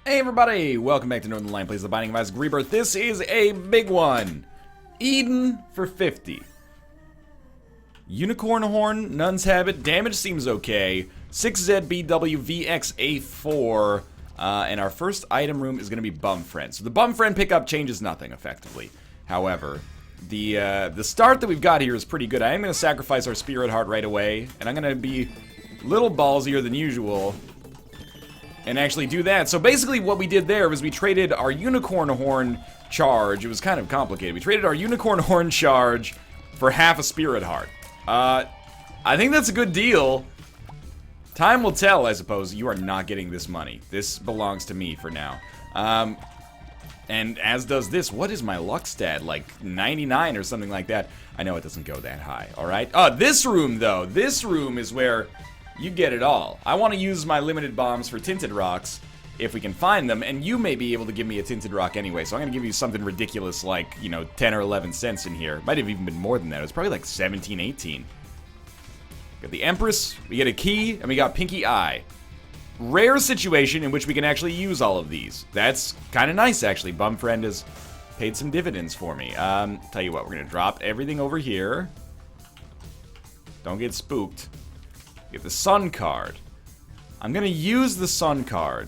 Hey everybody, welcome back to Northern Lion Plays the Binding of Isaac Rebirth. This is a big one. Eden for 50. Unicorn Horn, Nun's Habit, damage seems okay. 6ZBWVXA4, and our first item room is going to be Bum Friend. So the Bum Friend pickup changes nothing, effectively. However, the start that we've got here is pretty good. I am going to sacrifice our Spirit Heart right away, and I'm going to be a little ballsier than usual and actually do that. So basically what we did there was we traded our Unicorn Horn charge. It was kind of complicated. We traded our Unicorn Horn charge for half a Spirit Heart. I think that's a good deal. Time will tell, I suppose. You are not getting this money. This belongs to me for now. And as does this. What is my luck stat? Like 99 or something like that. I know it doesn't go that high, alright? This room, though. This room is where you get it all. I want to use my limited bombs for tinted rocks, if we can find them, and you may be able to give me a tinted rock anyway, so I'm going to give you something ridiculous like, you know, 10 or 11 cents in here. Might have even been more than that. It was probably like 17, 18. Got the Empress, we get a key, and we got Pinky Eye. Rare situation in which we can actually use all of these. That's kind of nice, actually. Bum Friend has paid some dividends for me. Tell you what, we're going to drop everything over here. Don't get spooked. Get the Sun card. I'm gonna use the Sun card,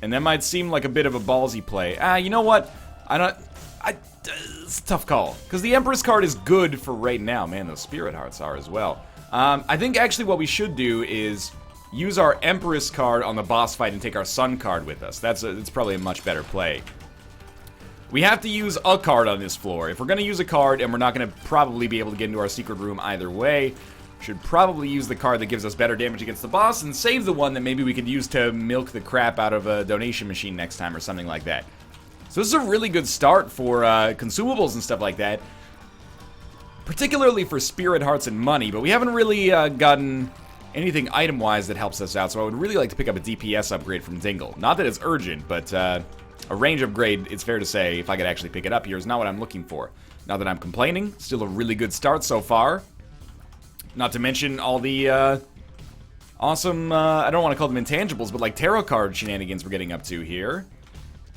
and that might seem like a bit of a ballsy play. You know what? It's a tough call, because the Empress card is good for right now. Man, those Spirit Hearts are as well. I think actually what we should do is use our Empress card on the boss fight and take our Sun card with us. It's probably a much better play. We have to use a card on this floor. If we're gonna use a card, and we're not gonna probably be able to get into our secret room either way, should probably use the card that gives us better damage against the boss and save the one that maybe we could use to milk the crap out of a donation machine next time or something like that. So this is a really good start for consumables and stuff like that. Particularly for Spirit Hearts and money, but we haven't really gotten anything item-wise that helps us out, so I would really like to pick up a DPS upgrade from Dingle. Not that it's urgent, but a range upgrade, it's fair to say, if I could actually pick it up here, is not what I'm looking for. Not that I'm complaining, still a really good start so far. Not to mention all the awesome, I don't want to call them intangibles, but like tarot card shenanigans we're getting up to here.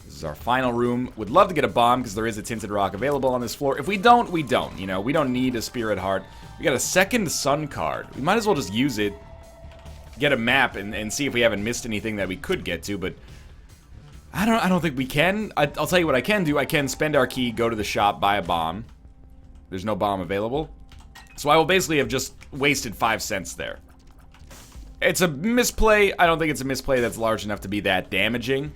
This is our final room. Would love to get a bomb because there is a tinted rock available on this floor. If we don't, we don't. You know, we don't need a Spirit Heart. We got a second Sun card. We might as well just use it, get a map, and see if we haven't missed anything that we could get to, but I don't think we can. I'll tell you what I can do. I can spend our key, go to the shop, buy a bomb. There's no bomb available. So I will basically have just wasted 5 cents there. It's a misplay. I don't think it's a misplay that's large enough to be that damaging.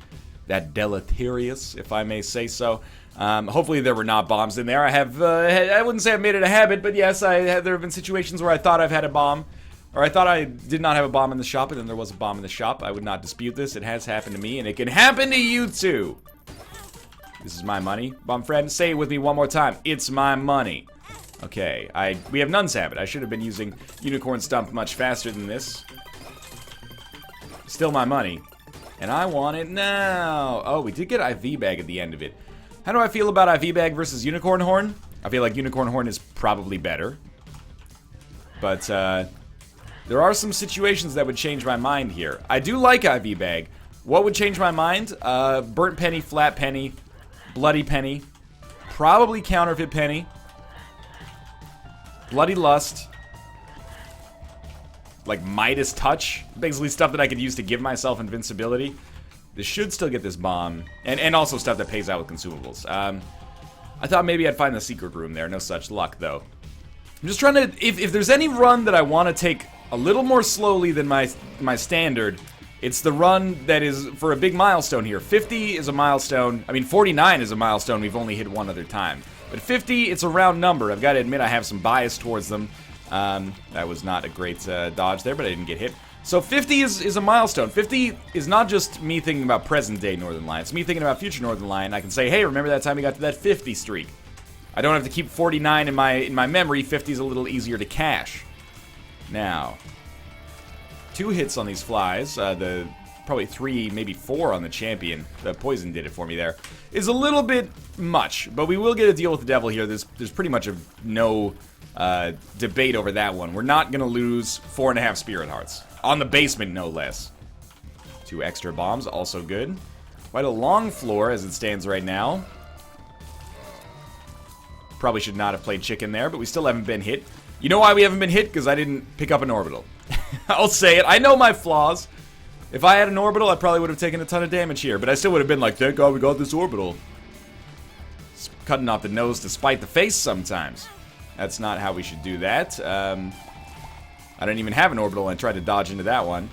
That deleterious, if I may say so. Hopefully there were not bombs in there. I wouldn't say I've made it a habit, but yes, there have been situations where I thought I've had a bomb. Or I thought I did not have a bomb in the shop, and then there was a bomb in the shop. I would not dispute this. It has happened to me, and it can happen to you too. This is my money. Bum Friend, say it with me one more time. It's my money. Okay, we have Nun's Habit. I should have been using Unicorn Stump much faster than this. Still my money. And I want it now. Oh, we did get IV Bag at the end of it. How do I feel about IV Bag versus Unicorn Horn? I feel like Unicorn Horn is probably better. But, there are some situations that would change my mind here. I do like IV Bag. What would change my mind? Burnt Penny, Flat Penny, Bloody Penny, probably Counterfeit Penny, Bloody Lust, like Midas Touch, basically stuff that I could use to give myself invincibility. This should still get this bomb, and also stuff that pays out with consumables. I thought maybe I'd find the secret room there, no such luck though. I'm just trying to, if there's any run that I want to take a little more slowly than my standard, it's the run that is for a big milestone here. 50 is a milestone, I mean 49 is a milestone we've only hit one other time. But 50, it's a round number. I've got to admit I have some bias towards them. That was not a great dodge there, but I didn't get hit. So 50 is a milestone. 50 is not just me thinking about present day Northern Lion. It's me thinking about future Northern Lion. I can say, hey, remember that time we got to that 50 streak? I don't have to keep 49 in my memory. 50 is a little easier to cache. Now, 2 hits on these flies. Probably 3, maybe 4 on the champion. The poison did it for me there. Is a little bit much, but we will get a deal with the devil here. There's pretty much no debate over that one. We're not going to lose 4.5 Spirit Hearts. On the basement, no less. 2 extra bombs, also good. Quite a long floor as it stands right now. Probably should not have played chicken there, but we still haven't been hit. You know why we haven't been hit? Because I didn't pick up an orbital. I'll say it. I know my flaws. If I had an orbital, I probably would have taken a ton of damage here, but I still would have been like, thank God we got this orbital. It's cutting off the nose to spite the face sometimes. That's not how we should do that. I don't even have an orbital and I tried to dodge into that one.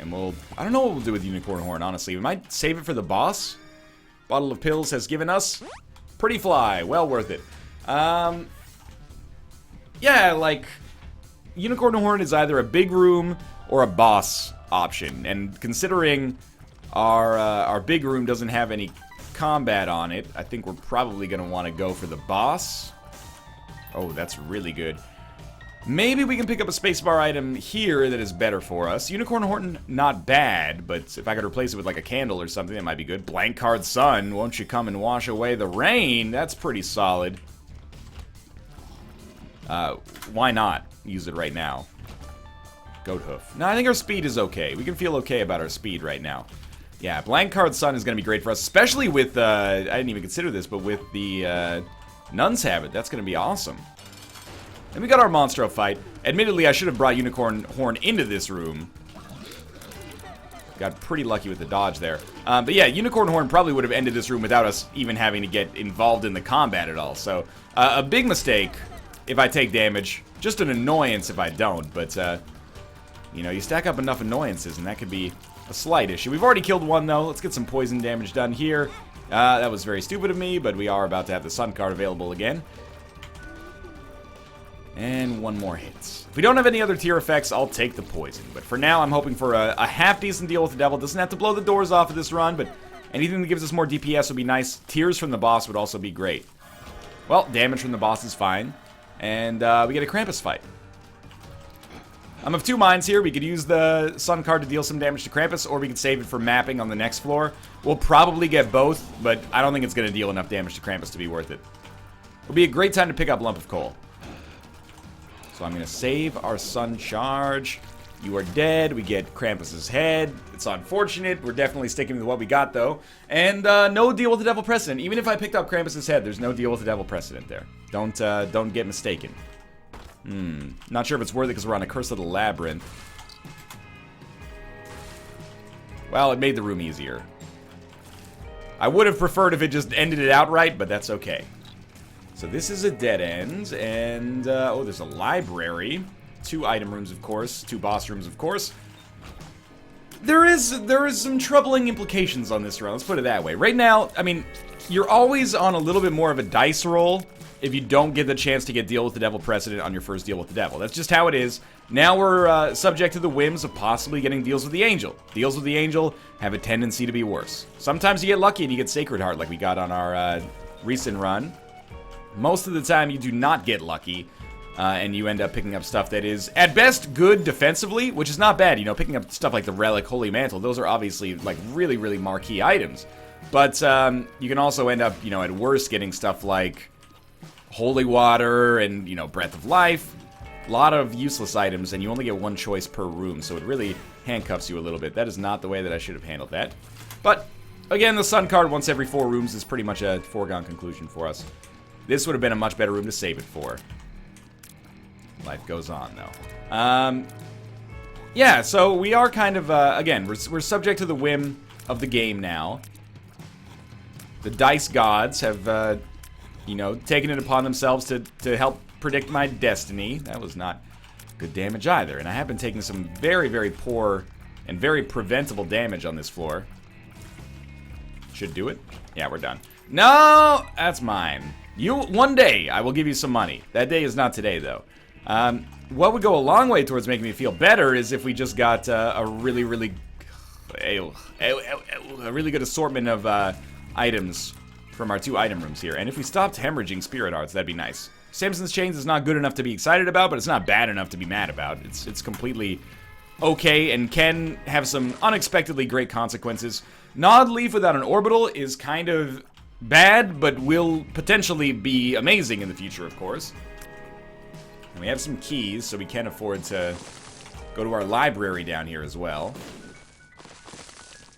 And I don't know what we'll do with Unicorn Horn, honestly. We might save it for the boss. Bottle of Pills has given us Pretty Fly. Well worth it. Yeah, like, Unicorn Horn is either a big room or a boss option. And considering our big room doesn't have any combat on it, I think we're probably going to want to go for the boss. Oh, that's really good. Maybe we can pick up a spacebar item here that is better for us. Unicorn Horn, not bad, but if I could replace it with like a candle or something, that might be good. Blank Card Sun, won't you come and wash away the rain? That's pretty solid. Why not use it right now? Goat Hoof. No, I think our speed is okay. We can feel okay about our speed right now. Yeah, Blank Card Sun is going to be great for us, especially with, I didn't even consider this, but with the Nun's Habit, that's going to be awesome. And we got our Monstro fight. Admittedly, I should have brought Unicorn Horn into this room. Got pretty lucky with the dodge there. But yeah, Unicorn Horn probably would have ended this room without us even having to get involved in the combat at all. So, a big mistake if I take damage. Just an annoyance if I don't. But, you know, you stack up enough annoyances and that could be a slight issue. We've already killed one, though. Let's get some poison damage done here. That was very stupid of me, but we are about to have the Sun card available again. And one more hit. If we don't have any other tier effects, I'll take the poison. But for now, I'm hoping for a half-decent deal with the devil. Doesn't have to blow the doors off of this run, but anything that gives us more DPS would be nice. Tears from the boss would also be great. Well, damage from the boss is fine. And we get a Krampus fight. I'm of two minds here. We could use the Sun card to deal some damage to Krampus, or we could save it for mapping on the next floor. We'll probably get both, but I don't think it's going to deal enough damage to Krampus to be worth it. It'll be a great time to pick up Lump of Coal. So I'm going to save our Sun charge. You are dead. We get Krampus's head. It's unfortunate. We're definitely sticking with what we got, though. And no deal with the Devil Precedent. Even if I picked up Krampus's head, there's no deal with the Devil Precedent there. Don't get mistaken. Not sure if it's worth it because we're on a Curse of the Labyrinth. Well, it made the room easier. I would have preferred if it just ended it outright, but that's okay. So this is a dead end, and, oh, there's a library. 2 item rooms, of course. 2 boss rooms, of course. There is some troubling implications on this run, let's put it that way. Right now, I mean, you're always on a little bit more of a dice roll if you don't get the chance to get Deal with the Devil Precedent on your first Deal with the Devil. That's just how it is. Now we're subject to the whims of possibly getting Deals with the Angel. Deals with the Angel have a tendency to be worse. Sometimes you get lucky and you get Sacred Heart like we got on our recent run. Most of the time, you do not get lucky, and you end up picking up stuff that is, at best, good defensively, which is not bad. You know, picking up stuff like the Relic, Holy Mantle, those are obviously, like, really, really marquee items. But you can also end up, you know, at worst, getting stuff like Holy Water and, you know, Breath of Life. A lot of useless items, and you only get one choice per room, so it really handcuffs you a little bit. That is not the way that I should have handled that. But, again, the Sun card once every 4 rooms is pretty much a foregone conclusion for us. This would have been a much better room to save it for. Life goes on, though. Yeah, so we are kind of, again, we're subject to the whim of the game now. The dice gods have, you know, taken it upon themselves to help predict my destiny. That was not good damage either. And I have been taking some very, very poor and very preventable damage on this floor. Should do it. Yeah, we're done. No, that's mine. One day, I will give you some money. That day is not today, though. What would go a long way towards making me feel better is if we just got a really, really good assortment of items from our 2 item rooms here. And if we stopped hemorrhaging Spirit Hearts, that'd be nice. Samson's Chains is not good enough to be excited about, but it's not bad enough to be mad about. It's completely okay and can have some unexpectedly great consequences. Nod Leaf without an orbital is kind of bad, but will potentially be amazing in the future, of course. And we have some keys, so we can afford to go to our library down here as well.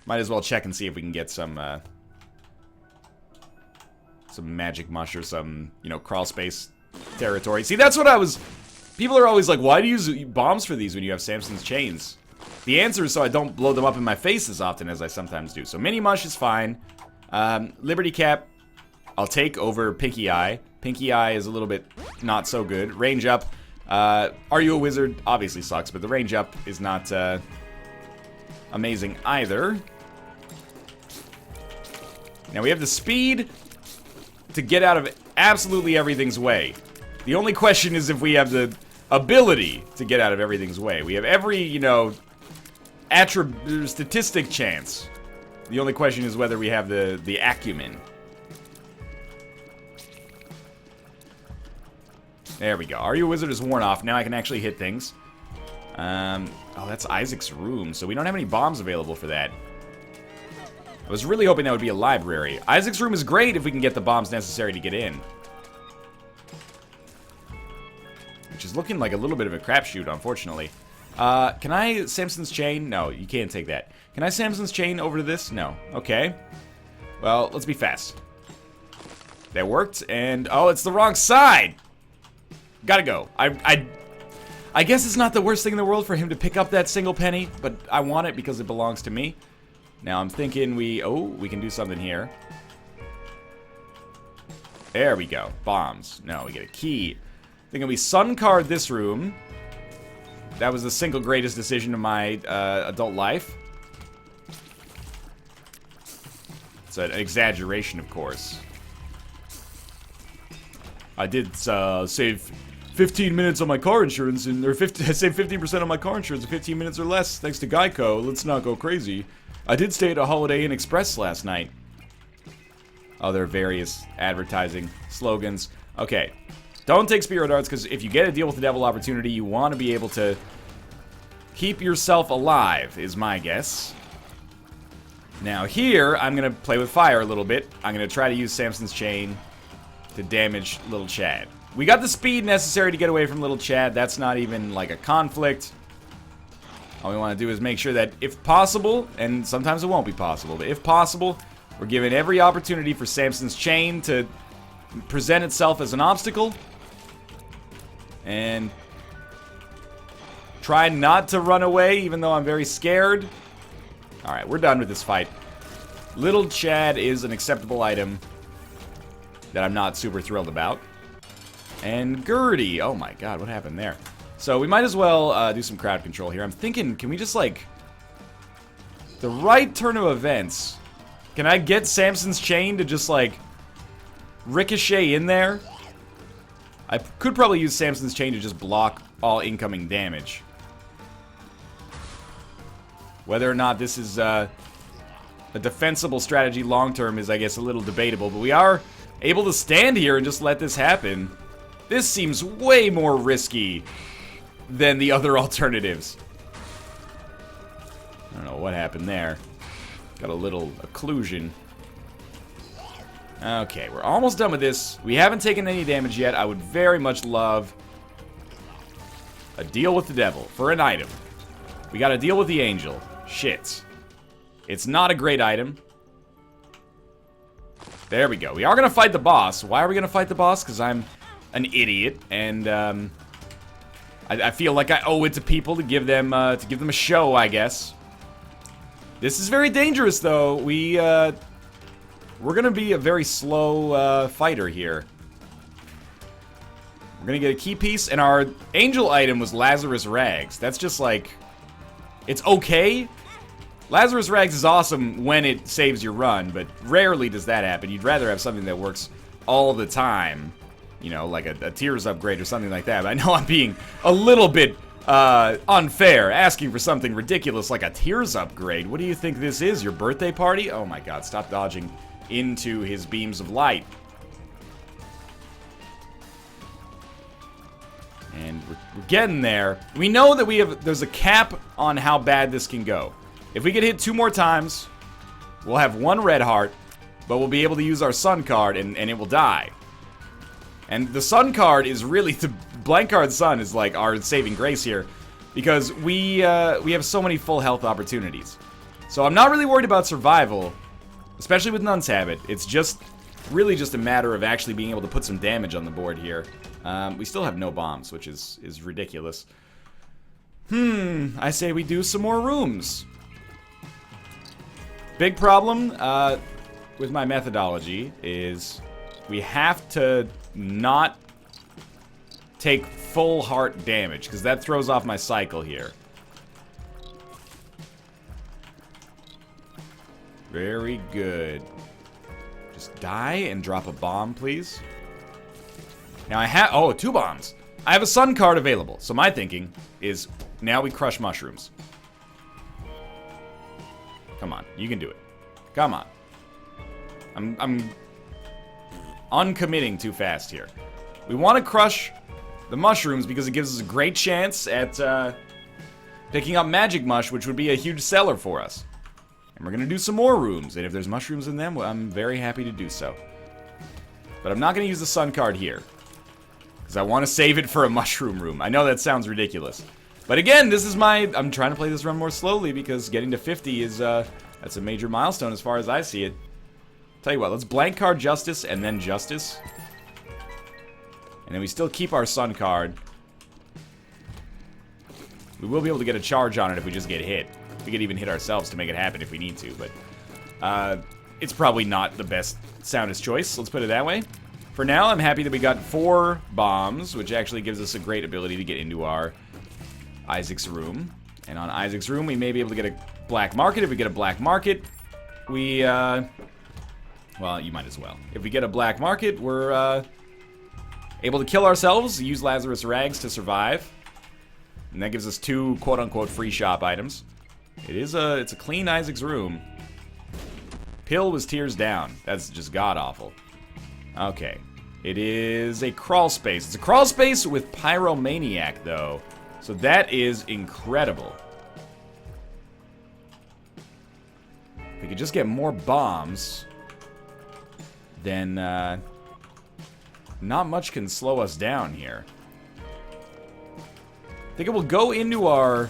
Might as well check and see if we can get some magic mush or some, you know, crawl space territory. See, that's what I was... People are always like, why do you use bombs for these when you have Samson's chains? The answer is so I don't blow them up in my face as often as I sometimes do. So mini mush is fine. Liberty Cap, I'll take over Pinky Eye. Pinky Eye is a little bit not so good. Range up. Are You a Wizard? Obviously sucks, but the range up is not amazing either. Now we have the speed to get out of absolutely everything's way. The only question is if we have the ability to get out of everything's way. We have every, you know, statistic chance. The only question is whether we have the acumen. There we go. Are You a Wizard is worn off. Now I can actually hit things. Oh, that's Isaac's room, so we don't have any bombs available for that. I was really hoping that would be a library. Isaac's room is great if we can get the bombs necessary to get in. Which is looking like a little bit of a crapshoot, unfortunately. Can I Samson's Chain? No, you can't take that. Can I Samson's Chain over to this? No. Okay. Well, let's be fast. That worked, and... Oh, it's the wrong side! Gotta go. I guess it's not the worst thing in the world for him to pick up that single penny, but I want it because it belongs to me. Now I'm thinking we can do something here. There we go. Bombs. No, we get a key. Thinking we sun card this room. That was the single greatest decision of my adult life. It's an exaggeration, of course. I did save 15 minutes on my car insurance, and or save 15% on my car insurance in 15 minutes or less, thanks to Geico. Let's not go crazy. I did stay at a Holiday Inn Express last night. Oh, there are various advertising slogans. Okay. Don't take Spirit Arts, because if you get a Deal with the Devil opportunity, you want to be able to keep yourself alive, is my guess. Now here, I'm going to play with fire a little bit. I'm going to try to use Samson's Chain to damage Little Chad. We got the speed necessary to get away from Little Chad. That's not even like a conflict. All we want to do is make sure that if possible, and sometimes it won't be possible, but if possible, we're given every opportunity for Samson's Chain to present itself as an obstacle. And try not to run away, even though I'm very scared. Alright, we're done with this fight. Little Chad is an acceptable item that I'm not super thrilled about. And Gertie. Oh my god, what happened there? So we might as well do some crowd control here. I'm thinking, can we just like... The right turn of events. Can I get Samson's Chain to just like... ricochet in there? I could probably use Samson's Chain to just block all incoming damage. Whether or not this is a defensible strategy long-term is, I guess, a little debatable. But we are able to stand here and just let this happen. This seems way more risky than the other alternatives. I don't know what happened there. Got a little occlusion. Okay, we're almost done with this. We haven't taken any damage yet. I would very much love a Deal with the Devil for an item. We got to deal with the Angel. Shit. It's not a great item. There we go. We are going to fight the boss. Why are we going to fight the boss? Because I'm an idiot, and I feel like I owe it to people to give them a show, I guess. This is very dangerous, though. We're gonna be a very slow fighter here. We're gonna get a key piece, and our angel item was Lazarus Rags. That's just like, it's okay. Lazarus Rags is awesome when it saves your run, but rarely does that happen. You'd rather have something that works all the time. You know, like a Tears upgrade or something like that. But I know I'm being a little bit unfair, asking for something ridiculous like a Tears upgrade. What do you think this is, your birthday party? Oh my god, stop dodging into his beams of light. And we're getting there. We know that there's a cap on how bad this can go. If we get hit 2 more times, we'll have 1 red heart, but we'll be able to use our sun card and it will die. And the sun card is really, the blank card sun is like our saving grace here, because we have so many full health opportunities. So I'm not really worried about survival, especially with Nun's Habit. It's just really just a matter of actually being able to put some damage on the board here. We still have no bombs, which is ridiculous. I say we do some more rooms. Big problem with my methodology is we have to not take full heart damage, because that throws off my cycle here. Very good. Just die and drop a bomb, please. Now I have... Oh, 2 bombs. I have a sun card available. So my thinking is now we crush mushrooms. Come on. You can do it. Come on. I'm uncommitting too fast here. We want to crush the mushrooms because it gives us a great chance at picking up Magic Mush, which would be a huge seller for us. And we're going to do some more rooms, and if there's mushrooms in them, well, I'm very happy to do so. But I'm not going to use the sun card here, because I want to save it for a mushroom room. I know that sounds ridiculous. But again, this is I'm trying to play this run more slowly, because getting to 50 is, that's a major milestone as far as I see it. Tell you what, let's blank card Justice, and then Justice. And then we still keep our sun card. We will be able to get a charge on it if we just get hit. We could even hit ourselves to make it happen if we need to, but it's probably not the best, soundest choice. Let's put it that way. For now, I'm happy that we got 4 bombs, which actually gives us a great ability to get into our Isaac's room. And on Isaac's room, we may be able to get a black market. If we get a black market, we, well, you might as well. If we get a black market, we're able to kill ourselves, use Lazarus Rags to survive. And that gives us 2 quote-unquote free shop items. It's a clean Isaac's room. Pill was tears down. That's just god-awful. Okay. It is a crawl space. It's a crawl space with Pyromaniac, though. So that is incredible. If we could just get more bombs, then not much can slow us down here. I think it will go into our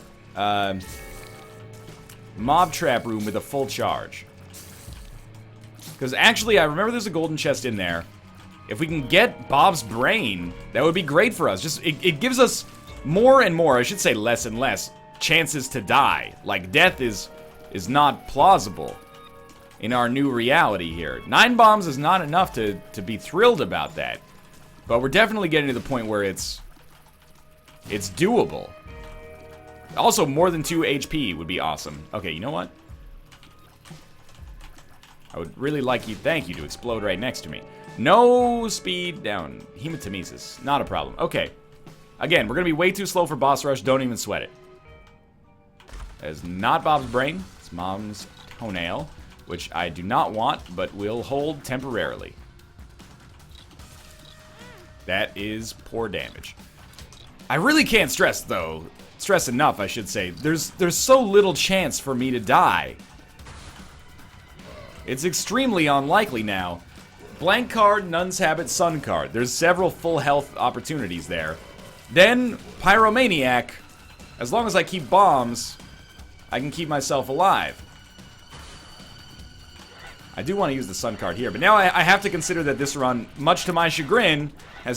mob trap room with a full charge. Because actually, I remember there's a golden chest in there. If we can get Bob's brain, that would be great for us. Just it gives us more and more, I should say less and less, chances to die. Like, death is not plausible in our new reality here. 9 bombs is not enough to be thrilled about that. But we're definitely getting to the point where it's doable. Also, more than 2 HP would be awesome. Okay, you know what? I would really like you, thank you, to explode right next to me. No speed down. Hematemesis. Not a problem. Okay. Again, we're going to be way too slow for boss rush. Don't even sweat it. That is not Bob's brain. It's Mom's toenail, which I do not want, but will hold temporarily. That is poor damage. I really can't stress, though. Stress enough, I should say. There's so little chance for me to die. It's extremely unlikely now. Blank card, Nun's Habit, Sun card. There's several full health opportunities there. Then, Pyromaniac. As long as I keep bombs, I can keep myself alive. I do want to use the Sun card here, but now I have to consider that this run, much to my chagrin,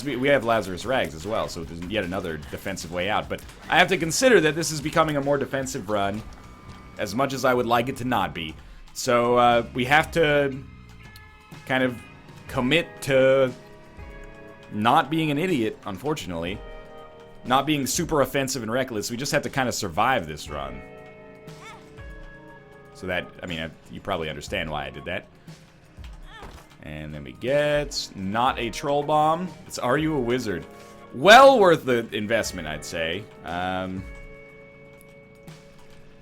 we have Lazarus Rags as well, so there's yet another defensive way out. But I have to consider that this is becoming a more defensive run, as much as I would like it to not be. So we have to kind of commit to not being an idiot, unfortunately. Not being super offensive and reckless. We just have to kind of survive this run. So that, I mean, you probably understand why I did that. And then we get not a troll bomb. It's Are You a Wizard? Well worth the investment, I'd say.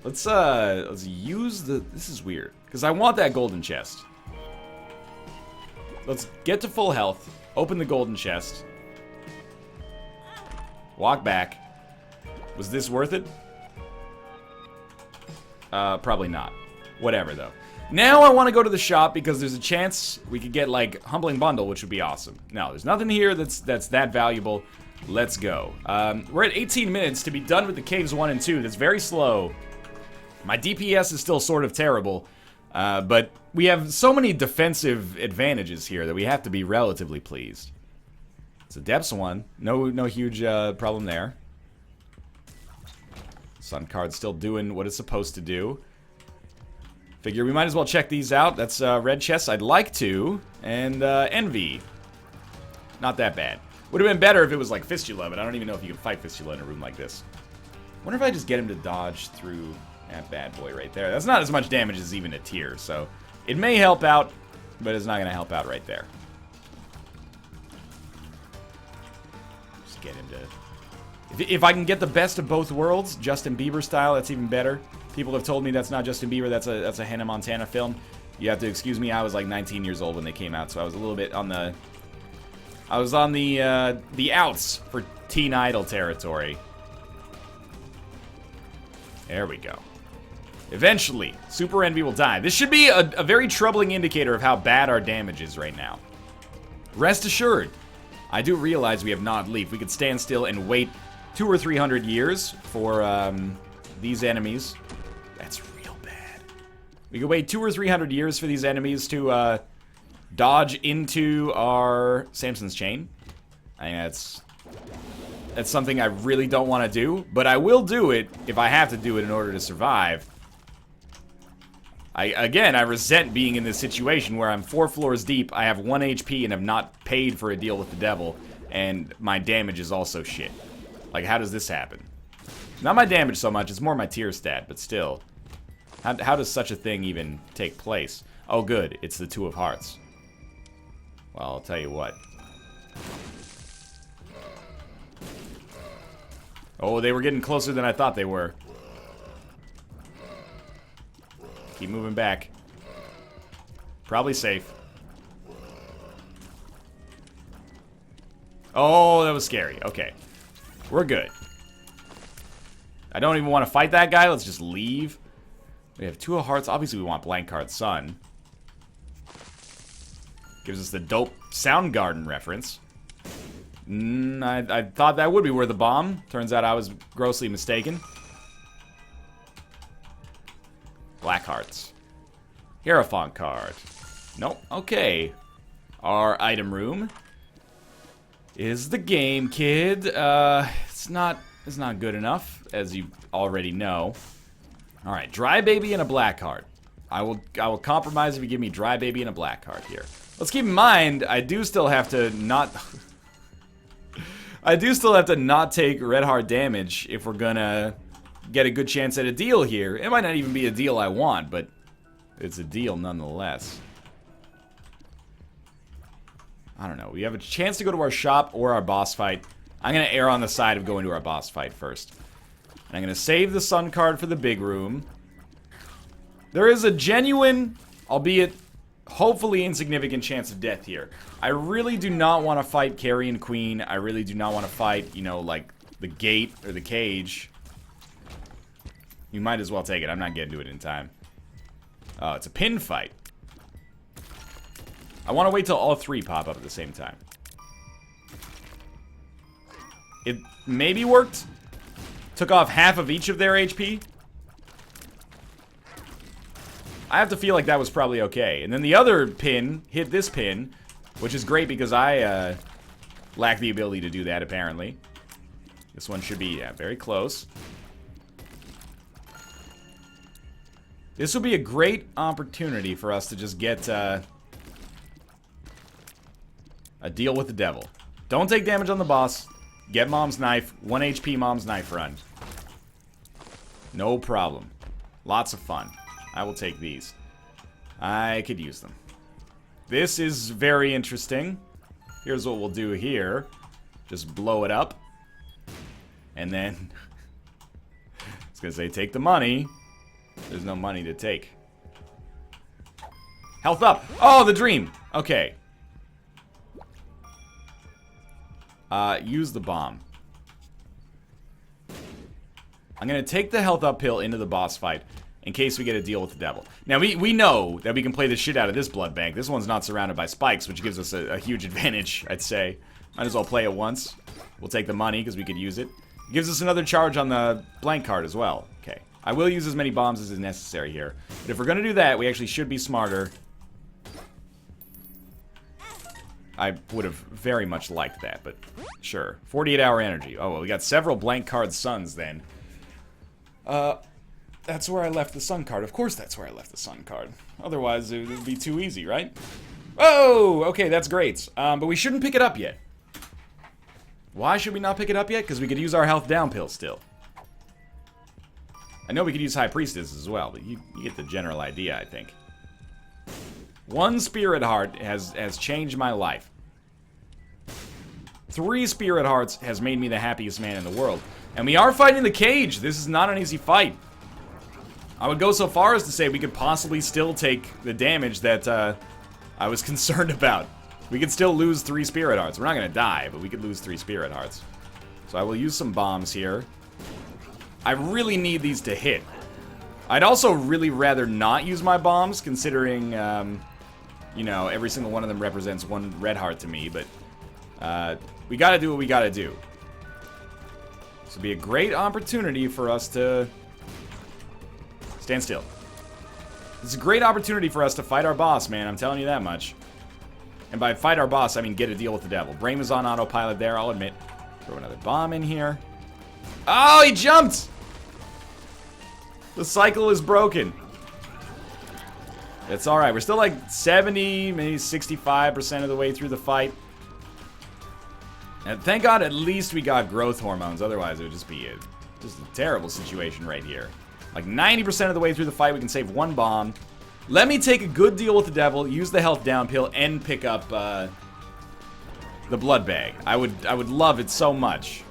Let's use the... This is weird, because I want that golden chest. Let's get to full health. Open the golden chest. Walk back. Was this worth it? Probably not. Whatever, though. Now I want to go to the shop because there's a chance we could get, like, Humbling Bundle, which would be awesome. No, there's nothing here that's that valuable. Let's go. We're at 18 minutes to be done with the caves 1 and 2. That's very slow. My DPS is still sort of terrible, but we have so many defensive advantages here that we have to be relatively pleased. It's a depths one. No huge problem there. Sun card's still doing what it's supposed to do. Figure we might as well check these out. That's red chests. I'd like to. And envy. Not that bad. Would have been better if it was like Fistula, but I don't even know if you can fight Fistula in a room like this. Wonder if I just get him to dodge through that bad boy right there. That's not as much damage as even a tier, so it may help out, but it's not going to help out right there. Just get him to... If I can get the best of both worlds, Justin Bieber style, that's even better. People have told me that's not Justin Bieber, that's a Hannah Montana film. You have to excuse me, I was like 19 years old when they came out, so I was a little bit on the... I was on the outs for teen idol territory. There we go. Eventually, Super Envy will die. This should be a very troubling indicator of how bad our damage is right now. Rest assured, I do realize we have Gnawed Leaf. We could stand still and wait 200 or 300 years for these enemies. That's real bad. We could wait 200 or 300 years for these enemies to dodge into our Samson's Chain. I think that's something I really don't want to do, but I will do it if I have to do it in order to survive. Again, I resent being in this situation where I'm 4 floors deep, I have 1 HP and have not paid for a deal with the devil, and my damage is also shit. Like, how does this happen? Not my damage so much, it's more my tier stat, but still. How does such a thing even take place? Oh good, it's the 2 of Hearts. Well, I'll tell you what. Oh, they were getting closer than I thought they were. Keep moving back. Probably safe. Oh, that was scary. Okay. We're good. I don't even want to fight that guy. Let's just leave. We have 2 of Hearts. Obviously, we want Blank Card Sun. Gives us the dope Soundgarden reference. I thought that would be worth a bomb. Turns out I was grossly mistaken. Black Hearts. Hierophant card. Nope. Okay. Our item room is the game, kid. It's not good enough, as you already know. All right, Dry Baby and a black card. I will compromise if you give me Dry Baby and a black card here. Let's keep in mind, I do still have to not take red hard damage if we're gonna get a good chance at a deal here. It might not even be a deal I want, but it's a deal nonetheless. I don't know. We have a chance to go to our shop or our boss fight. I'm gonna err on the side of going to our boss fight first. And I'm gonna save the sun card for the big room. There is a genuine, albeit hopefully insignificant chance of death here. I really do not want to fight Carrion Queen. I really do not want to fight, you know, like the gate or the cage. You might as well take it. I'm not getting to it in time. Oh, it's a pin fight. I want to wait till all 3 pop up at the same time. It maybe worked. Took off half of each of their HP. I have to feel like that was probably okay. And then the other pin hit this pin, which is great because I lack the ability to do that, apparently. This one should be, yeah, very close. This will be a great opportunity for us to just get a deal with the devil. Don't take damage on the boss. Get Mom's Knife. 1 HP Mom's Knife run. No problem. Lots of fun. I will take these. I could use them. This is very interesting. Here's what we'll do here. Just blow it up. And then... I was gonna say, take the money. There's no money to take. Health up! Oh, the dream! Okay. Use the bomb. I'm gonna take the health up pill into the boss fight in case we get a deal with the devil. Now, we know that we can play the shit out of this blood bank. This one's not surrounded by spikes, which gives us a huge advantage, I'd say. Might as well play it once. We'll take the money, because we could use it. It gives us another charge on the blank card as well. Okay. I will use as many bombs as is necessary here. But if we're going to do that, we actually should be smarter. I would have very much liked that, but sure. 48-hour energy. Oh, well, we got several blank card suns then. That's where I left the sun card. Of course that's where I left the sun card. Otherwise, it would be too easy, right? Oh, okay, that's great. But we shouldn't pick it up yet. Why should we not pick it up yet? Because we could use our health down pill still. I know we could use High Priestess as well, but you get the general idea, I think. One Spirit Heart has changed my life. 3 Spirit Hearts has made me the happiest man in the world. And we are fighting the cage. This is not an easy fight. I would go so far as to say we could possibly still take the damage that I was concerned about. We could still lose 3 Spirit Hearts. We're not going to die, but we could lose 3 Spirit Hearts. So I will use some bombs here. I really need these to hit. I'd also really rather not use my bombs, considering, you know, every single one of them represents 1 red heart to me, but we gotta do what we gotta do. This will be a great opportunity for us to... Stand still. This is a great opportunity for us to fight our boss, man, I'm telling you that much. And by fight our boss, I mean get a deal with the devil. Brain was on autopilot there, I'll admit. Throw another bomb in here. Oh, he jumped! The cycle is broken. It's alright. We're still like 70, maybe 65% of the way through the fight. And thank God at least we got growth hormones. Otherwise, it would just be a terrible situation right here. Like 90% of the way through the fight, we can save 1 bomb. Let me take a good deal with the devil, use the health down pill, and pick up the blood bag. I would love it so much.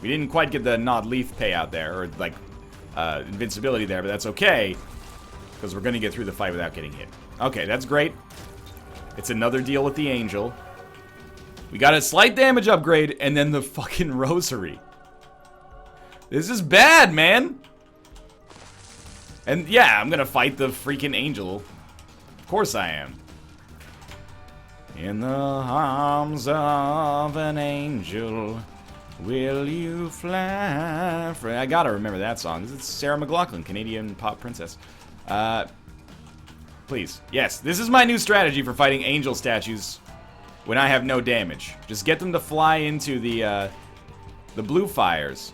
We didn't quite get the Nod Leaf payout there, or like invincibility there, but that's okay, because we're going to get through the fight without getting hit. Okay, that's great. It's another deal with the angel. We got a slight damage upgrade, and then the fucking rosary. This is bad, man. And yeah, I'm going to fight the freaking angel. Of course I am. In the arms of an angel... Will you fly? I gotta remember that song. It's Sarah McLachlan, Canadian pop princess. Please. Yes, this is my new strategy for fighting angel statues when I have no damage. Just get them to fly into the blue fires.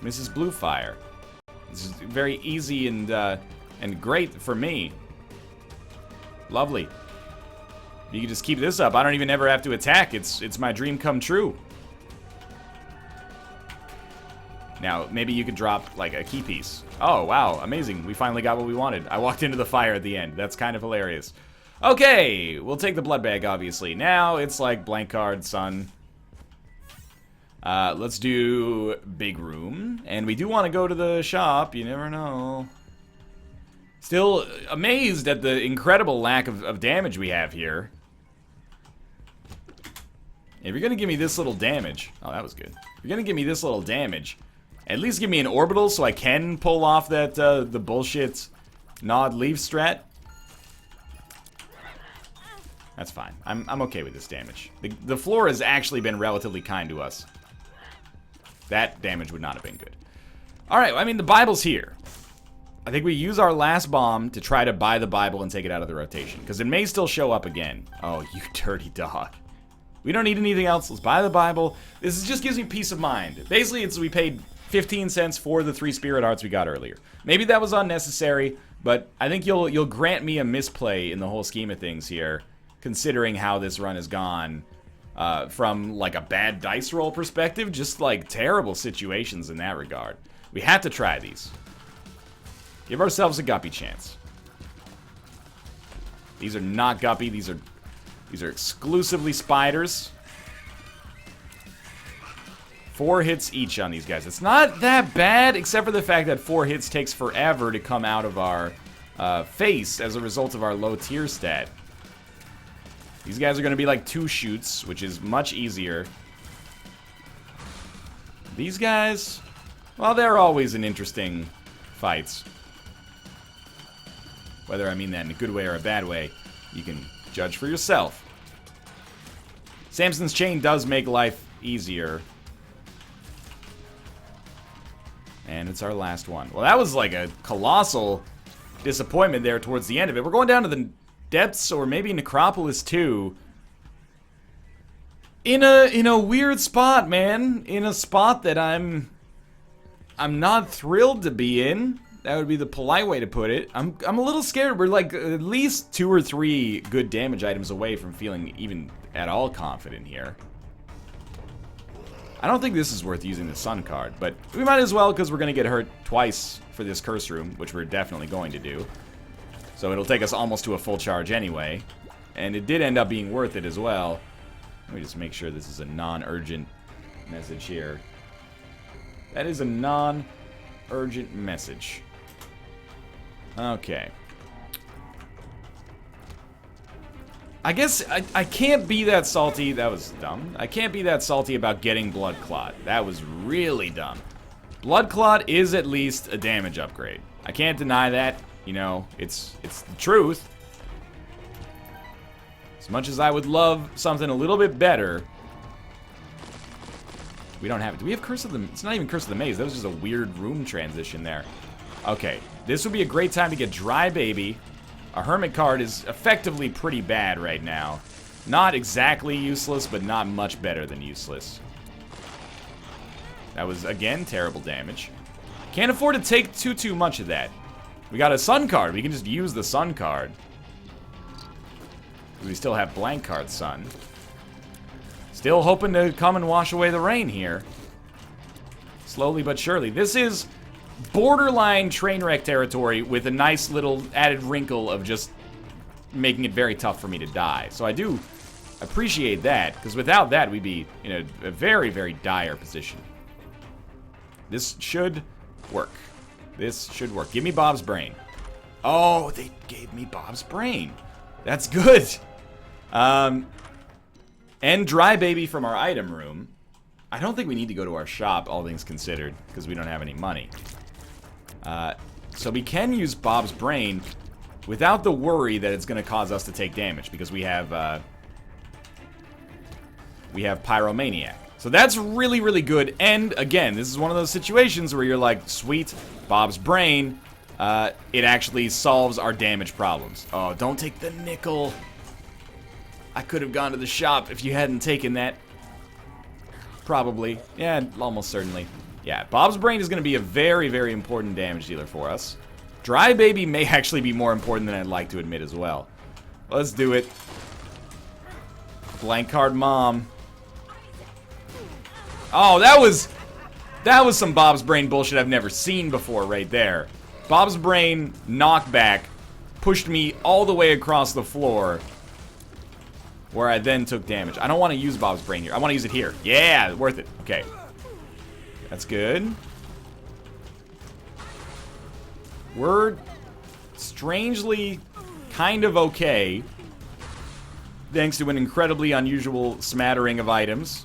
Mrs. Bluefire. This is very easy and great for me. Lovely. You can just keep this up. I don't even ever have to attack. It's my dream come true. Now, maybe you could drop, like, a key piece. Oh, wow, amazing. We finally got what we wanted. I walked into the fire at the end. That's kind of hilarious. Okay, we'll take the blood bag, obviously. Now, it's like blank card, sun. Let's do big room. And we do want to go to the shop. You never know. Still amazed at the incredible lack of damage we have here. If you're going to give me this little damage... Oh, that was good. If you're going to give me this little damage... At least give me an orbital so I can pull off that, the bullshit Nod Leaf strat. That's fine. I'm okay with this damage. The floor has actually been relatively kind to us. That damage would not have been good. Alright, I mean, the Bible's here. I think we use our last bomb to try to buy the Bible and take it out of the rotation. Because it may still show up again. Oh, you dirty dog. We don't need anything else. Let's buy the Bible. This just gives me peace of mind. Basically, we paid 15 cents for the 3 Spirit Hearts we got earlier. Maybe that was unnecessary, but I think you'll grant me a misplay in the whole scheme of things here, considering how this run has gone from, like, a bad dice roll perspective, just, like, terrible situations in that regard. We had to try these. Give ourselves a guppy chance. These are not guppy, these are exclusively spiders. 4 hits each on these guys. It's not that bad, except for the fact that 4 hits takes forever to come out of our face as a result of our low tier stat. These guys are going to be like 2 shoots, which is much easier. These guys, well, they're always in interesting fights. Whether I mean that in a good way or a bad way, you can judge for yourself. Samson's Chain does make life easier. it's our last one. Well, that was like a colossal disappointment there towards the end of it. We're going down to the depths, or maybe Necropolis too. In a weird spot, man. In a spot that I'm not thrilled to be in. That would be the polite way to put it. I'm a little scared. We're like at least 2 or 3 good damage items away from feeling even at all confident here. I don't think this is worth using the Sun card, but we might as well because we're going to get hurt twice for this Curse Room, which we're definitely going to do. So it'll take us almost to a full charge anyway. And it did end up being worth it as well. Let me just make sure this is a non-urgent message here. That is a non-urgent message. Okay. I guess I can't be that salty. That was dumb. I can't be that salty about getting Blood Clot. That was really dumb. Blood Clot is at least a damage upgrade. I can't deny that. You know, it's the truth. As much as I would love something a little bit better, we don't have it. Do we have Curse of the... It's not even Curse of the Maze. That was just a weird room transition there. Okay. This would be a great time to get Dry Baby. Our Hermit card is effectively pretty bad right now. Not exactly useless, but not much better than useless. That was, again, terrible damage. Can't afford to take too much of that. We got a Sun card. We can just use the Sun card. We still have Blank Card Sun. Still hoping to come and wash away the rain here. Slowly but surely. This is borderline train wreck territory with a nice little added wrinkle of just making it very tough for me to die. So I do appreciate that, because without that we'd be in a very, very dire position. This should work. This should work. Give me Bob's Brain. Oh, they gave me Bob's Brain. That's good. And Dry Baby from our item room. I don't think we need to go to our shop, all things considered, because we don't have any money. So we can use Bob's Brain without the worry that it's going to cause us to take damage, because we have Pyromaniac. So that's really, really good. And again, this is one of those situations where you're like, sweet, Bob's Brain. It actually solves our damage problems. Oh, don't take the nickel. I could have gone to the shop if you hadn't taken that. Probably. Yeah, almost certainly. Yeah, Bob's Brain is going to be a very, very important damage dealer for us. Dry Baby may actually be more important than I'd like to admit as well. Let's do it. Blank Card Mom. Oh, that was some Bob's Brain bullshit I've never seen before right there. Bob's Brain knockback pushed me all the way across the floor, where I then took damage. I don't want to use Bob's Brain here. I want to use it here. Yeah, worth it. Okay. That's good. We're strangely kind of okay, thanks to an incredibly unusual smattering of items.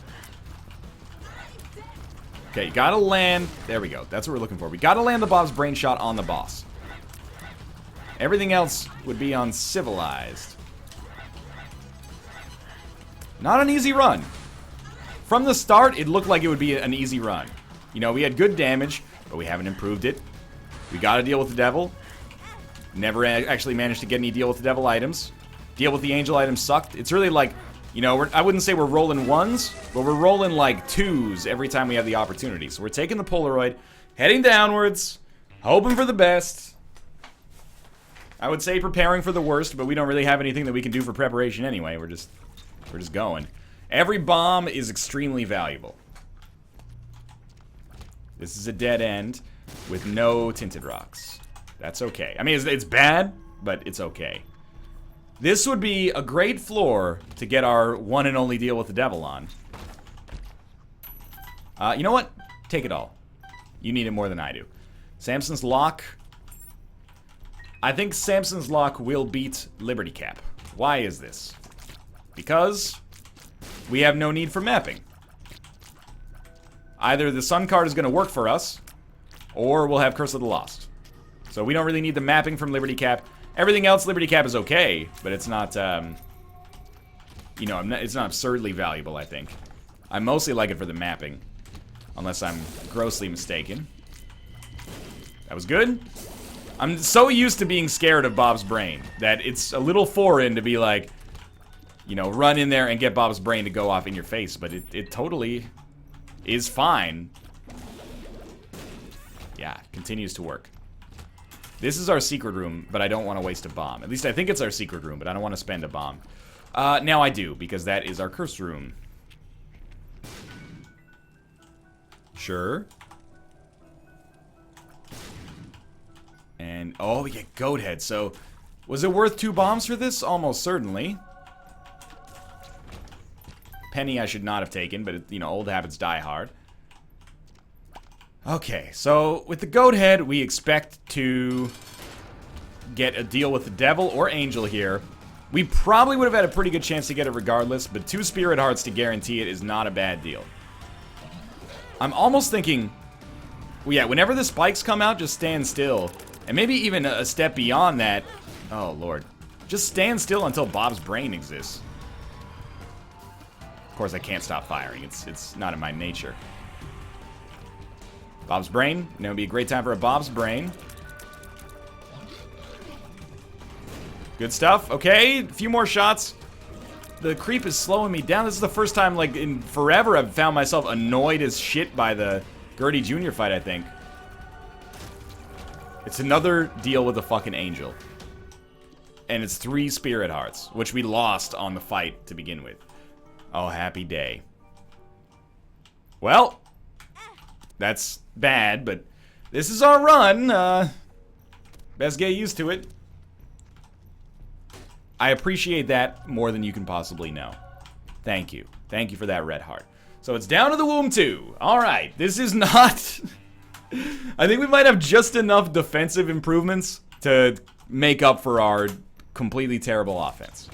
Okay, gotta land. There we go. That's what we're looking for. We gotta land the Bob's Brain shot on the boss. Everything else would be uncivilized. Not an easy run. From the start, it looked like it would be an easy run. You know, we had good damage, but we haven't improved it. We gotta deal with the devil. Never actually managed to get any deal with the devil items. Deal with the angel items sucked. It's really like, you know, I wouldn't say we're rolling ones, but we're rolling like twos every time we have the opportunity. So we're taking the Polaroid, heading downwards, hoping for the best. I would say preparing for the worst, but we don't really have anything that we can do for preparation anyway. We're just going. Every bomb is extremely valuable. This is a dead end with no tinted rocks. That's okay. I mean, it's bad, but it's okay. This would be a great floor to get our one and only deal with the devil on. You know what? Take it all. You need it more than I do. Samson's Lock. I think Samson's Lock will beat Liberty Cap. Why is this? Because we have no need for mapping. Either the Sun card is going to work for us, or we'll have Curse of the Lost. So we don't really need the mapping from Liberty Cap. Everything else, Liberty Cap is okay, but it's not, you know, it's not absurdly valuable, I think. I mostly like it for the mapping, unless I'm grossly mistaken. That was good. I'm so used to being scared of Bob's brain that it's a little foreign to be like, you know, run in there and get Bob's brain to go off in your face, but it totally is fine. Yeah, continues to work. This is our secret room, but I don't want to waste a bomb. At least I think it's our secret room, but I don't want to spend a bomb. Now I do, because that is our curse room. Sure. And, oh, we get goat head. So, was it worth 2 bombs for this? Almost certainly. Penny I should not have taken, but, you know, old habits die hard. Okay, so with the goat head, we expect to get a deal with the devil or angel here. We probably would have had a pretty good chance to get it regardless, but 2 spirit hearts to guarantee it is not a bad deal. I'm almost thinking, well, yeah, whenever the spikes come out, just stand still. And maybe even a step beyond that. Oh, Lord. Just stand still until Bob's brain exists. Of course, I can't stop firing. It's not in my nature. Bob's brain. Now would be a great time for a Bob's brain. Good stuff. Okay, a few more shots. The creep is slowing me down. This is the first time, like, in forever I've found myself annoyed as shit by the Gertie Jr. fight, I think. It's another deal with a fucking angel. And it's 3 spirit hearts, which we lost on the fight to begin with. Oh, happy day. Well, that's bad, but this is our run. Best get used to it. I appreciate that more than you can possibly know. Thank you. Thank you for that red heart. So it's down to the womb 2. Alright, this is not... I think we might have just enough defensive improvements to make up for our completely terrible offense.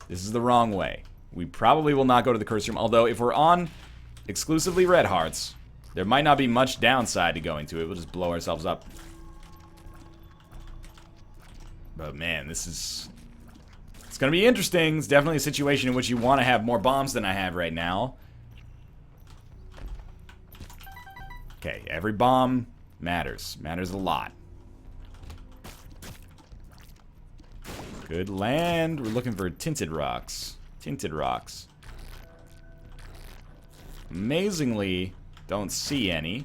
This is the wrong way. We probably will not go to the curse room, although if we're on exclusively red hearts, there might not be much downside to going to it. We'll just blow ourselves up. But man, this is... It's gonna be interesting. It's definitely a situation in which you want to have more bombs than I have right now. Okay, every bomb matters. Matters a lot. Good land. We're looking for tinted rocks. Tinted rocks. Amazingly, don't see any.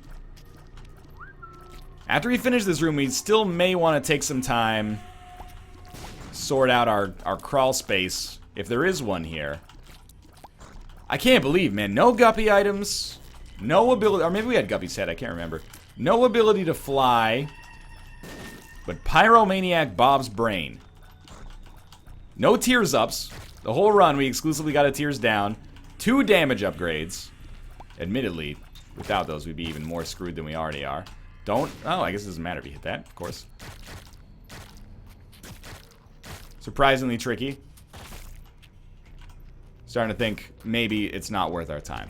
After we finish this room, we still may want to take some time, sort out our crawl space, if there is one here. I can't believe, man, no guppy items, no ability, or maybe we had Guppy's head, I can't remember. No ability to fly, but Pyromaniac Bob's brain. No tears ups. The whole run, we exclusively got a tears down. 2 damage upgrades. Admittedly, without those, we'd be even more screwed than we already are. Don't, oh, I guess it doesn't matter if you hit that, of course. Surprisingly tricky. Starting to think maybe it's not worth our time.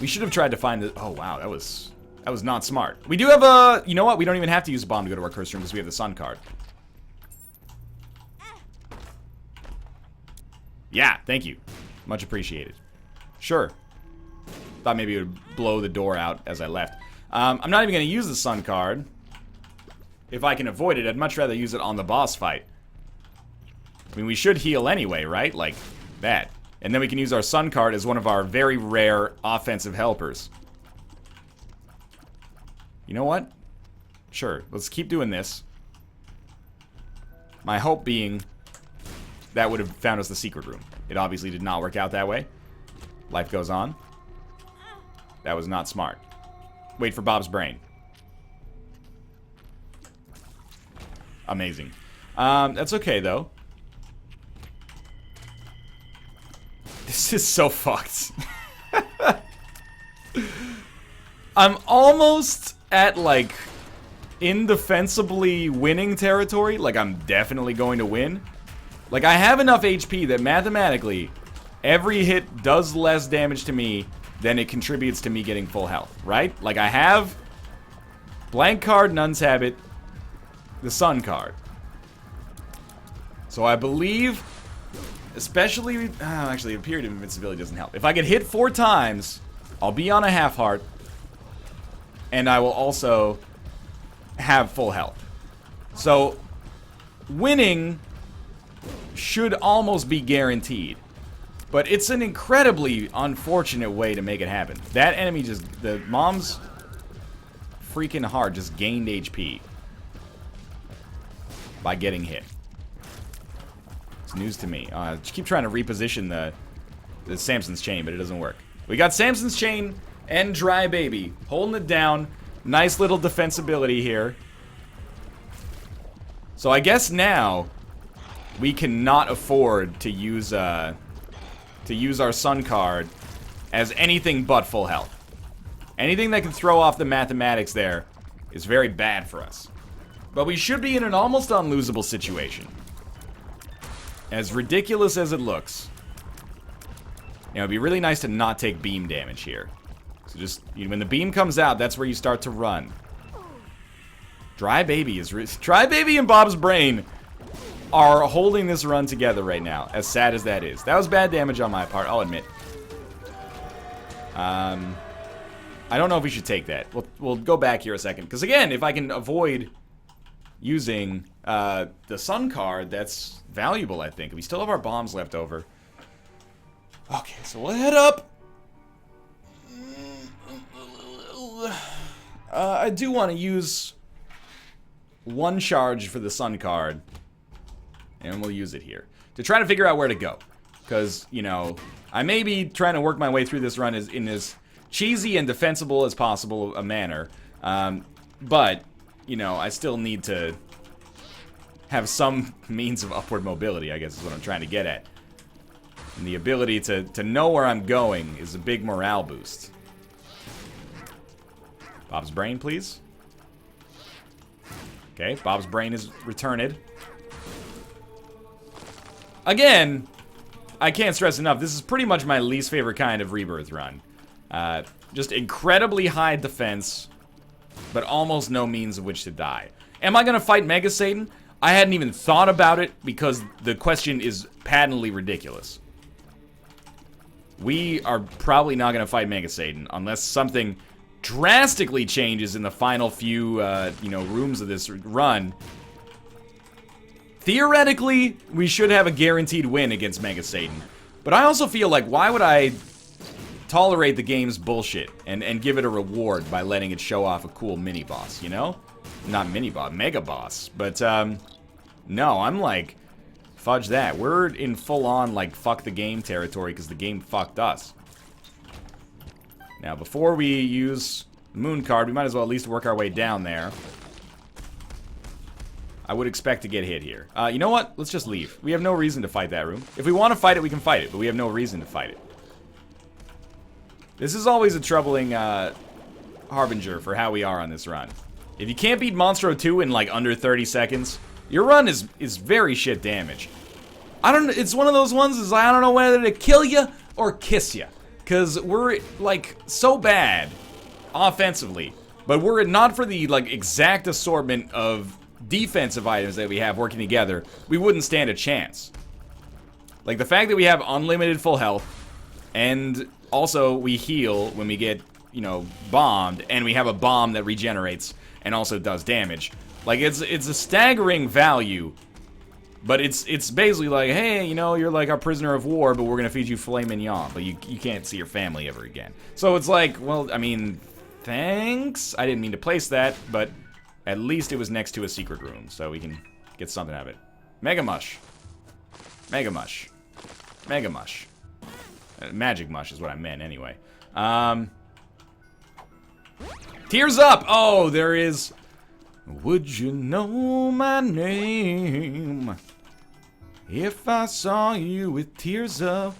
We should have tried to find the... Oh, wow, that was not smart. We do have a... You know what? We don't even have to use a bomb to go to our curse room because we have the sun card. Yeah, thank you. Much appreciated. Sure. Thought maybe it would blow the door out as I left. I'm not even going to use the sun card. If I can avoid it, I'd much rather use it on the boss fight. I mean, we should heal anyway, right? Like, that. And then we can use our sun card as one of our very rare offensive helpers. You know what? Sure, let's keep doing this. My hope being that would have found us the secret room. It obviously did not work out that way. Life goes on. That was not smart. Wait for Bob's brain. Amazing. That's okay, though. This is so fucked. I'm almost at, like, indefensibly winning territory. Like, I'm definitely going to win. Like, I have enough HP that mathematically, every hit does less damage to me than it contributes to me getting full health, right? Like, I have blank card, Nun's Habit, the Sun card. So I believe, especially, actually, a period of invincibility doesn't help. If I get hit 4 times, I'll be on a half heart. and I will also have full health. So, winning should almost be guaranteed. But it's an incredibly unfortunate way to make it happen. That enemy just... The mom's freaking heart just gained HP by getting hit. It's news to me. Just keep trying to reposition the Samson's Chain, but it doesn't work. We got Samson's Chain and Dry Baby holding it down. Nice little defensibility here. So I guess now we cannot afford to use our Sun card as anything but full health. Anything that can throw off the mathematics there is very bad for us. But we should be in an almost unlosable situation. As ridiculous as it looks. You know, it'd be really nice to not take beam damage here. So just, you know, when the beam comes out, that's where you start to run. Dry Baby and Bob's Brain are holding this run together right now, as sad as that is. That was bad damage on my part, I'll admit. I don't know if we should take that. We'll go back here a second. Because again, if I can avoid using the Sun card, that's valuable, I think. We still have our bombs left over. Okay, so we'll head up. I do want to use one charge for the Sun card. And we'll use it here. To try to figure out where to go. Because, you know, I may be trying to work my way through this run in as cheesy and defensible as possible a manner. But, you know, I still need to have some means of upward mobility, I guess is what I'm trying to get at. And the ability to know where I'm going is a big morale boost. Bob's Brain, please. Okay, Bob's Brain is returned. Again, I can't stress enough, this is pretty much my least favorite kind of Rebirth run. Just incredibly high defense, but almost no means of which to die. Am I gonna fight Mega Satan? I hadn't even thought about it because the question is patently ridiculous. We are probably not gonna fight Mega Satan unless something drastically changes in the final few, you know, rooms of this run. Theoretically, we should have a guaranteed win against Mega Satan. But I also feel like, why would I tolerate the game's bullshit and give it a reward by letting it show off a cool mini-boss, you know? Not mini-boss, mega-boss. But, no, I'm like, fudge that. We're in full-on, like, fuck the game territory because the game fucked us. Now, before we use the Moon card, we might as well at least work our way down there. I would expect to get hit here. You know what? Let's just leave. We have no reason to fight that room. If we want to fight it, we can fight it, but we have no reason to fight it. This is always a troubling harbinger for how we are on this run. If you can't beat Monstro 2 in like under 30 seconds, your run is very shit damage. It's one of those ones is I don't know whether to kill you or kiss you. Because we're like so bad offensively, but were it not for the like exact assortment of defensive items that we have working together, we wouldn't stand a chance. Like the fact that we have unlimited full health, and also we heal when we get, you know, bombed, and we have a bomb that regenerates and also does damage. Like it's a staggering value, but it's basically like, hey, you know, you're like our prisoner of war, but we're gonna feed you filet mignon, but you can't see your family ever again. So it's like, well, I mean, thanks. I didn't mean to place that, but at least it was next to a secret room, so we can get something out of it. Mega Mush. Mega Mush. Mega Mush. Magic Mush is what I meant, anyway. Tears Up! Oh, there is... Would you know my name if I saw you with tears up?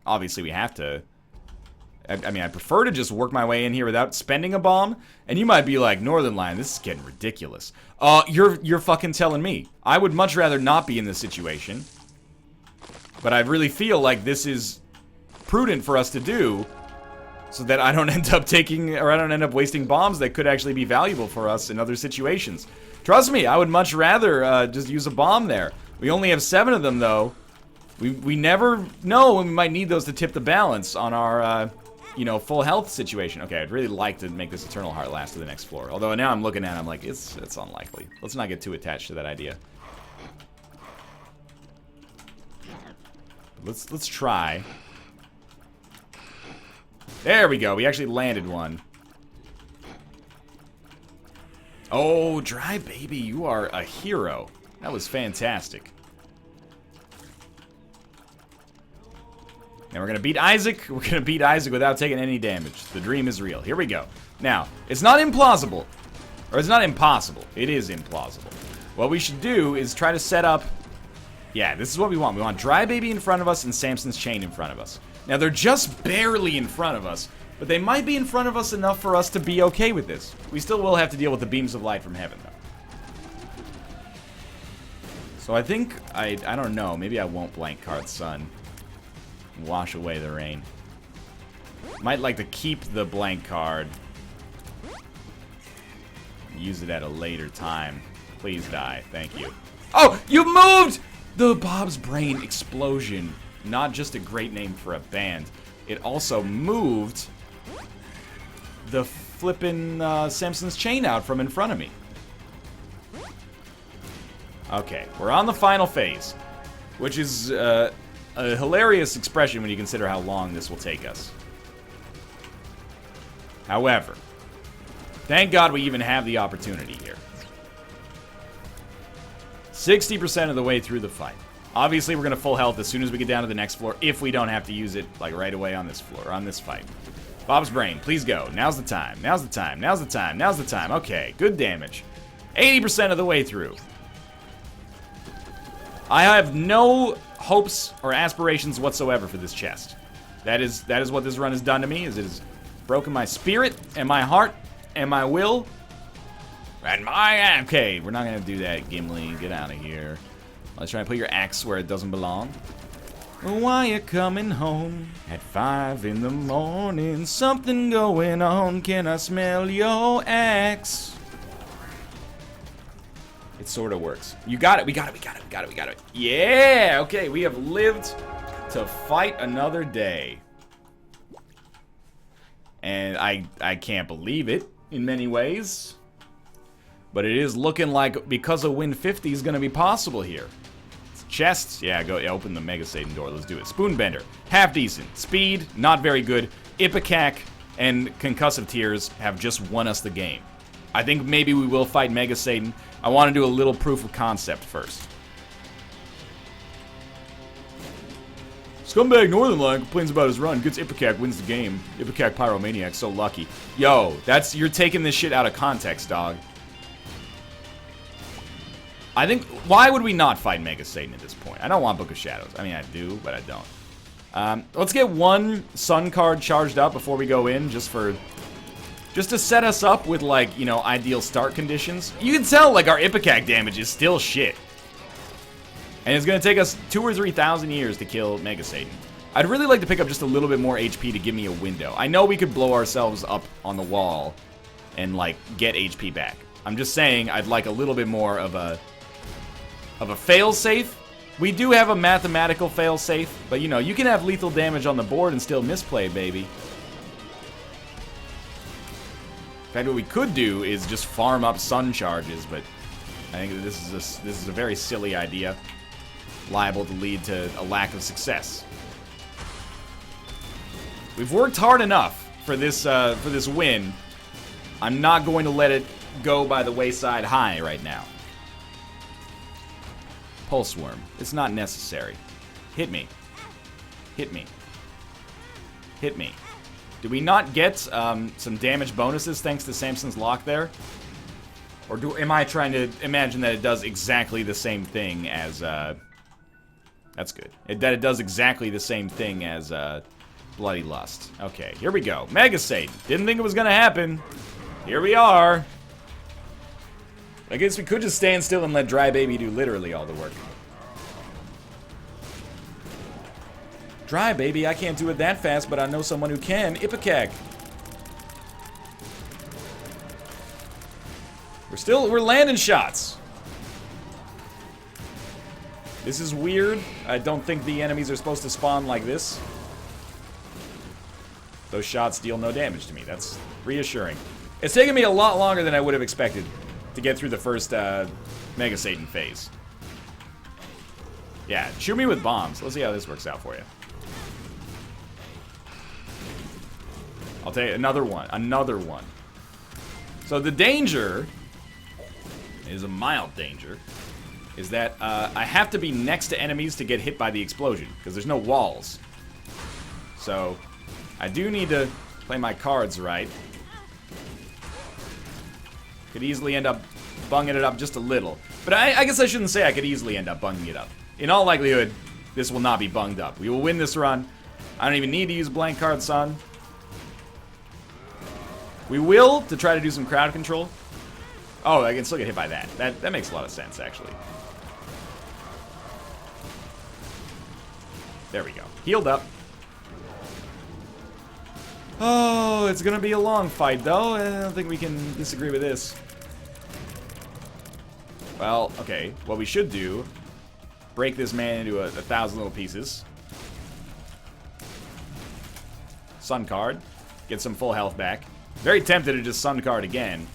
Obviously, we have to... I mean, I prefer to just work my way in here without spending a bomb. And you might be like, Northern Lion, this is getting ridiculous. You're fucking telling me. I would much rather not be in this situation. But I really feel like this is prudent for us to do, so that I don't end up taking, or I don't end up wasting bombs that could actually be valuable for us in other situations. Trust me, I would much rather just use a bomb there. We only have 7 of them, though. We never know when we might need those to tip the balance on our you know, full health situation. Okay, I'd really like to make this Eternal Heart last to the next floor. Although now I'm looking at it, I'm like, it's unlikely. Let's not get too attached to that idea. Let's try. There we go. We actually landed one. Oh, Dry Baby, you are a hero. That was fantastic. Now we're gonna beat Isaac. We're gonna beat Isaac without taking any damage. The dream is real. Here we go. Now, it's not implausible. Or it's not impossible. It is implausible. What we should do is try to set up... Yeah, this is what we want. We want Dry Baby in front of us and Samson's Chain in front of us. Now, they're just barely in front of us, but they might be in front of us enough for us to be okay with this. We still will have to deal with the beams of light from heaven, though. So I think... I don't know. Maybe I won't blank card Sun. Wash away the rain. Might like to keep the blank card. Use it at a later time. Please die. Thank you. Oh! You moved! The Bob's Brain Explosion. Not just a great name for a band. It also moved the flippin' Samson's Chain out from in front of me. Okay, we're on the final phase. Which is a hilarious expression when you consider how long this will take us. However, thank God we even have the opportunity here. 60% of the way through the fight. Obviously, we're going to full health as soon as we get down to the next floor, if we don't have to use it, like, right away on this floor, on this fight. Bob's Brain, please go. Now's the time. Now's the time. Now's the time. Now's the time. Okay, good damage. 80% of the way through. I have no hopes or aspirations whatsoever for this chest. That is what this run has done to me, is it has broken my spirit and my heart and my will. And my... Okay, we're not going to do that, Gimli. Get out of here. Let's try and put your axe where it doesn't belong. Why you coming home at 5 in the morning? Something going on. Can I smell your axe? It sort of works. You got it. We got it. We got it. We got it. We got it. Yeah. Okay, we have lived to fight another day. And I can't believe it in many ways. But it is looking like because of Win 50 is going to be possible here. Chests, yeah, go open the Mega Satan door. Let's do it. Spoonbender, half decent. Speed, not very good. Ipecac and Concussive Tears have just won us the game. I think maybe we will fight Mega Satan. I want to do a little proof of concept first. Scumbag Northernlion complains about his run. Gets Ipecac, wins the game. Ipecac Pyromaniac, so lucky. Yo, you're taking this shit out of context, dog. I think, why would we not fight Mega Satan at this point? I don't want Book of Shadows. I mean, I do, but I don't. Let's get one Sun card charged up before we go in, just to set us up with, like, you know, ideal start conditions. You can tell, like, our Ipecac damage is still shit. And it's going to take us 2,000 or 3,000 years to kill Mega Satan. I'd really like to pick up just a little bit more HP to give me a window. I know we could blow ourselves up on the wall and, like, get HP back. I'm just saying I'd like a little bit more of a fail-safe. We do have a mathematical fail-safe, but, you know, you can have lethal damage on the board and still misplay, baby. In fact, what we could do is just farm up Sun charges, but I think that this is a very silly idea, liable to lead to a lack of success. We've worked hard enough for this win. I'm not going to let it go by the wayside high right now. Pulse Worm. It's not necessary. Hit me. Hit me. Hit me. Did we not get some damage bonuses thanks to Samson's Lock there? Or am I trying to imagine that it does exactly the same thing as... That's good. That it does exactly the same thing as Bloody Lust. Okay, here we go. Mega Satan. Didn't think it was going to happen. Here we are. I guess we could just stand still and let Dry Baby do literally all the work. Dry Baby, I can't do it that fast, but I know someone who can. Ipecac. We're landing shots. This is weird. I don't think the enemies are supposed to spawn like this. Those shots deal no damage to me. That's reassuring. It's taken me a lot longer than I would have expected to get through the first Mega Satan phase. Yeah, shoot me with bombs. Let's see how this works out for you. I'll take another one. Another one. So the danger is a mild danger. Is that I have to be next to enemies to get hit by the explosion. Because there's no walls. So I do need to play my cards right. Could easily end up bunging it up just a little. But I guess I shouldn't say I could easily end up bunging it up. In all likelihood, this will not be bunged up. We will win this run. I don't even need to use blank card, son. We will, to try to do some crowd control. Oh, I can still get hit by that. That makes a lot of sense, actually. There we go. Healed up. Oh, it's gonna be a long fight, though. I don't think we can disagree with this. Well, okay. What we should do, break this man into 1,000 little pieces. Sun card. Get some full health back. Very tempted to just sun card again.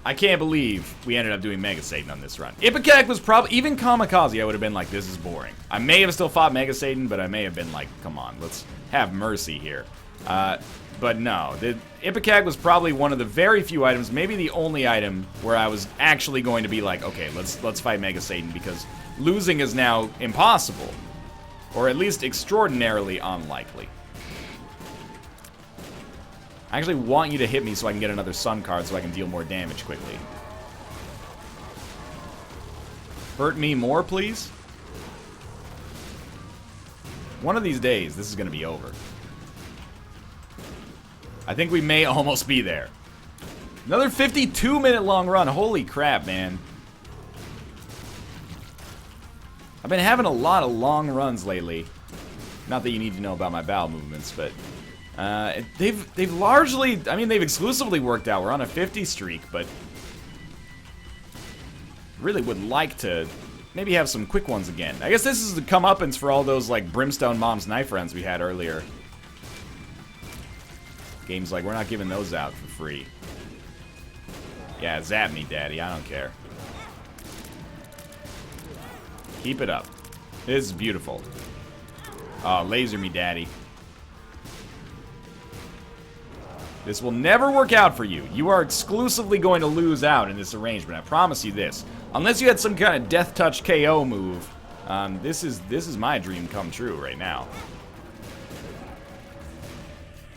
I can't believe we ended up doing Mega Satan on this run. Ipecac was probably... Even Kamikaze, I would have been like, this is boring. I may have still fought Mega Satan, but I may have been like, come on, let's have mercy here. But no. The Ipecac was probably one of the very few items, maybe the only item, where I was actually going to be like, okay, let's fight Mega Satan, because losing is now impossible. Or at least extraordinarily unlikely. I actually want you to hit me so I can get another sun card so I can deal more damage quickly. Hurt me more, please? One of these days, this is going to be over. I think we may almost be there. Another 52-minute long run. Holy crap, man. I've been having a lot of long runs lately. Not that you need to know about my bowel movements, but... they've largely, I mean, they've exclusively worked out. We're on a 50 streak, but really would like to maybe have some quick ones again. I guess this is the comeuppance for all those, like, Brimstone Mom's Knife runs we had earlier. Games like, we're not giving those out for free. Yeah, zap me, daddy. I don't care. Keep it up. This is beautiful. Oh, laser me, daddy. This will never work out for you. You are exclusively going to lose out in this arrangement. I promise you this. Unless you had some kind of death touch KO move, this is my dream come true right now.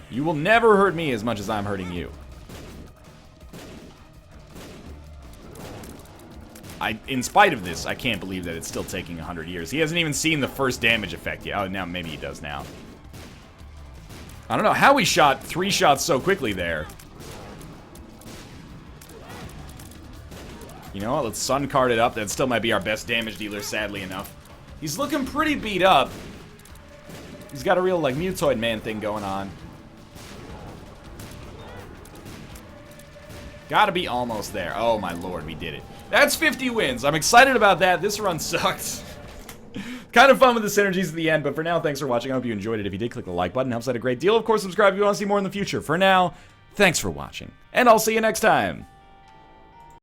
You will never hurt me as much as I'm hurting you. In spite of this, I can't believe that it's still taking 100 years. He hasn't even seen the first damage effect yet. Oh, now maybe he does now. I don't know how we shot 3 shots so quickly there. You know what? Let's sun card it up. That still might be our best damage dealer, sadly enough. He's looking pretty beat up. He's got a real, like, Mutoid Man thing going on. Gotta be almost there. Oh, my lord, we did it. That's 50 wins. I'm excited about that. This run sucked. Kind of fun with the synergies at the end, but for now, thanks for watching. I hope you enjoyed it. If you did, click the like button. Helps out a great deal. Of course, subscribe if you want to see more in the future. For now, thanks for watching, and I'll see you next time.